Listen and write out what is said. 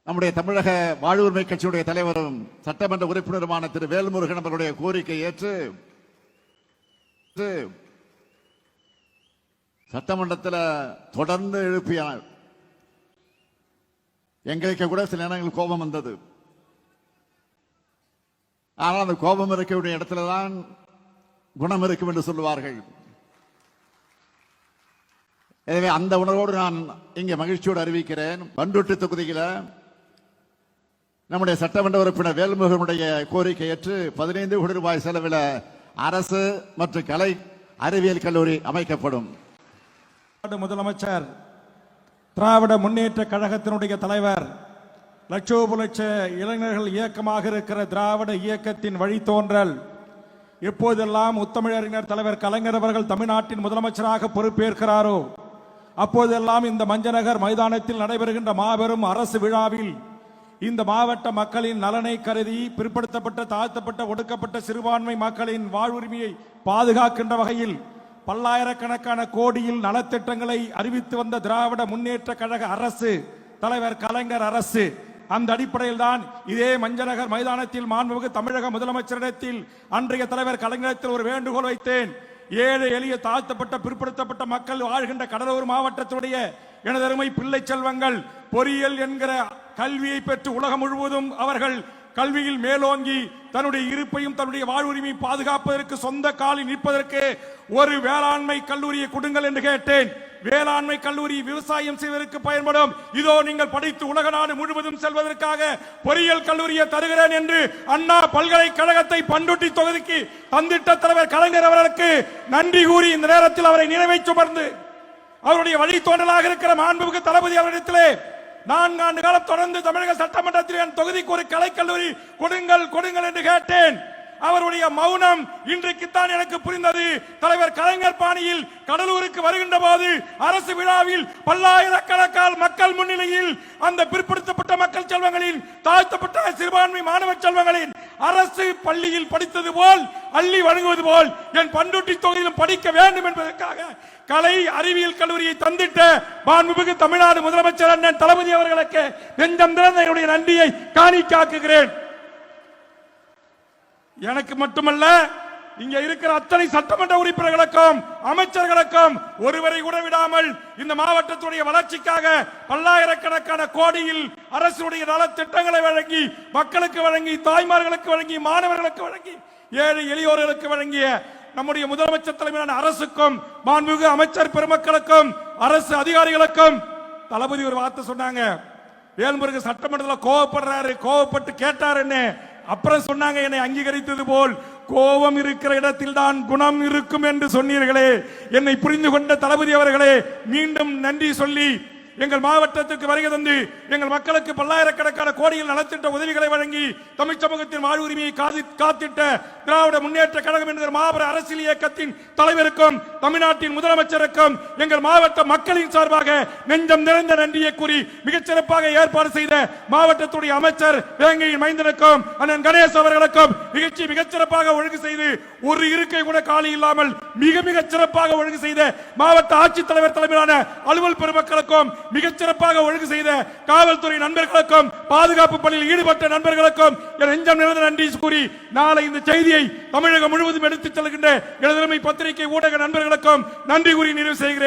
நம்முடைய தமிழக வாழ்வுரிமை கட்சியுடைய தலைவரும் சட்டமன்ற உறுப்பினருமான திரு வேல்முருகன் அவர்களுடைய கோரிக்கை ஏற்று சட்டமன்றத்தில் தொடர்ந்து எழுப்பினார். எங்களுக்கு கூட சில நேரங்கள் கோபம் வந்தது. ஆனால் அந்த கோபம் இருக்கக்கூடிய இடத்துல தான் குணம் இருக்கும் என்று சொல்லுவார்கள். எனவே அந்த உணர்வோடு நான் இங்கே மகிழ்ச்சியோடு அறிவிக்கிறேன், பண்ருட்டி தொகுதியில் நம்முடைய சட்டமன்ற உறுப்பினர் வேல்முருகனுடைய கோரிக்கை ஏற்று 15 கோடி ரூபாய் செலவில் அரசு மற்றும் கலை அறிவியல் கல்லூரி அமைக்கப்படும். முதலமைச்சர் திராவிட முன்னேற்ற கழகத்தினுடைய தலைவர் லட்சோப லட்ச இளைஞர்கள் இயக்கமாக இருக்கிற திராவிட இயக்கத்தின் வழித்தோன்றல் எப்போதெல்லாம் முத்தமிழறிஞர் தலைவர் கலைஞர் அவர்கள் தமிழ்நாட்டின் முதலமைச்சராக பொறுப்பேற்கிறாரோ அப்போதெல்லாம் இந்த மஞ்சநகர் மைதானத்தில் நடைபெறுகின்ற மாபெரும் அரசு விழாவில் இந்த மாவட்ட மக்களின் நலனை கருதி பிற்படுத்தப்பட்ட தாழ்த்தப்பட்ட ஒடுக்கப்பட்ட சிறுபான்மை மக்களின் வாழ்வுரிமையை பாதுகாக்கின்ற வகையில் பல்லாயிரக்கணக்கான கோடியில் நலத்திட்டங்களை அறிவித்து வந்த திராவிட முன்னேற்ற கழக அரசு, தலைவர் கலைஞர் அரசு, அந்த அடிப்படையில் தான் இதே மஞ்சநகர் மைதானத்தில் மாண்புமிகு தமிழக முதலமைச்சரிடத்தில் அன்றைய தலைவர் கலைஞரிடத்தில் ஒரு வேண்டுகோள் வைத்தேன். ஏழை எளிய தாழ்த்தப்பட்ட பிற்படுத்தப்பட்ட மக்கள் வாழ்கின்ற கடலூர் மாவட்டத்துடைய எனதருமை பிள்ளை செல்வங்கள் பொறியியல் என்கிற கல்வியை பெற்று உலகம் முழுவதும் அவர்கள் கல்வியில் மேலோங்கி தன்னுடைய இருப்பையும் தன்னுடைய வாழ்வுரிமையை பாதுகாப்பதற்கு சொந்த காலில் நிற்பதற்கு ஒரு வேளாண்மை கல்லூரியை கொடுங்கள் என்று கேட்டேன். வேளாண்மை கல்லூரி விவசாயம் செய்வதற்கு பயன்படும். இதோ நீங்கள் படித்து உலக நாடு முழுவதும் செல்வதற்காக பொறியியல் கல்லூரியை தருகிறேன் என்று அண்ணா பல்கலைக்கழகத்தை பண்ருட்டி தொகுதிக்கு தந்திட்ட தலைவர் கலைஞர் அவர்களுக்கு நன்றி கூறி இந்த நேரத்தில் அவரை நினைவை சுமர்ந்து அவருடைய வழித்தோன்றலாக இருக்கிற மாண்புமிகு தளபதி அவரிடத்திலே 4 ஆண்டு காலம் தொடர்ந்து தமிழக சட்டமன்றத்தில் என் தொகுதிக்கு ஒரு கலைக்கல்லூரி கொடுங்கள் என்று கேட்டேன். அவருடைய மௌனம் இன்றைக்குத்தான் எனக்கு புரிந்தது. தலைவர் கலைஞர் பாணியில் கடலூருக்கு வருகின்ற போது அரசு விழாவில் பல்லாயிரக்கணக்கான மக்கள் முன்னிலையில் அந்த பிற்படுத்தப்பட்ட மக்கள் செல்வங்களின் தாழ்த்தப்பட்ட சிறுபான்மை மாணவ செல்வங்களின் அரசு பள்ளியில் படித்தது போல் அள்ளி வழங்குவது போல் என் பண்ருட்டி தொகுதியிலும் படிக்க வேண்டும் என்பதற்காக கலை அறிவியல் கல்லூரியை தந்திட்ட மாண்புமிகு தமிழ்நாடு முதலமைச்சர் அண்ணன் தளபதி அவர்களுக்கு நெஞ்சம் திறந்த என்னுடைய நன்றியை காணிக்காக்குகிறேன். எனக்கு மட்டுமல்ல, இங்க இருக்கிற அத்தனை சட்டமன்ற உறுப்பினர்களுக்கும் அமைச்சர்களுக்கும் ஒருவரை கூட விடாமல் இந்த மாவட்டத்துடைய வளர்ச்சிக்காக பல்லாயிரக்கணக்கான கோடியில் அரசுடைய நலத்திட்டங்களை வழங்கி மக்களுக்கு வழங்கி தாய்மார்களுக்கு வழங்கி மாணவர்களுக்கு வழங்கி ஏழை எளியோர்களுக்கு வழங்கிய நம்முடைய முதலமைச்சர் தலைமையிலான அரசுக்கும் மாண்புமிகு அமைச்சர் பெருமக்களுக்கும் அரசு அதிகாரிகளுக்கும் தளபதி ஒரு வார்த்தை சொன்னாங்க. வேல்முருகன் சட்டமன்றத்தில் கோவப்பட்டு கேட்டாருன்னு அப்புறம் சொன்னாங்க, என்னை அங்கீகரித்தது போல் கோபம் இருக்கிற இடத்தில் தான் குணம் இருக்கும் என்று சொன்னீர்களே. என்னை புரிந்து கொண்ட தளபதி அவர்களே, மீண்டும் நன்றி சொல்லி எங்கள் மாவட்டத்திற்கு வருகை தந்து எங்கள் மக்களுக்கு பல்லாயிரக்கணக்கான கோடியில் நலத்திட்ட உதவிகளை வழங்கி தமிழ் சமூகத்தின் வாழ்வுரிமையை காத்திட்ட திராவிட முன்னேற்ற கழகம் என்கிற மாபெரும் அரசியல் இயக்கத்தின் தலைவருக்கும் தமிழ்நாட்டின் முதலமைச்சருக்கும் எங்கள் மாவட்ட மக்களின் சார்பாக நெஞ்சம் நிறைந்த நன்றியை கூறி மிகச்சிறப்பாக ஏற்பாடு செய்த மாவட்டத்துடைய அமைச்சர் வேங்கையின் மைந்தனுக்கும் அண்ணன் கணேஷ் அவர்களுக்கும் நிகழ்ச்சி மிகச்சிறப்பாக ஒழுங்கு செய்து ஒரு இருக்கை கூட காலி இல்லாமல் மிக சிறப்பாக ஒழுங்கு செய்த மாவட்ட ஆட்சித்தலைவர் தலைமையிலான அலுவல் பெருமக்களுக்கும் மிகச்சிறப்பாக ஒழுங்கு செய்த காவல்துறை நண்பர்களுக்கும் பாதுகாப்பு பணியில் ஈடுபட்ட நண்பர்களுக்கும் நெஞ்சம் நிறைந்த நன்றி கூறி நாளை இந்த செய்தியை தமிழகம் முழுவதும் எடுத்துச் செல்கின்ற எனது பத்திரிகை ஊடக நண்பர்களுக்கும் நன்றி கூறி நிறைவு செய்கிறேன்.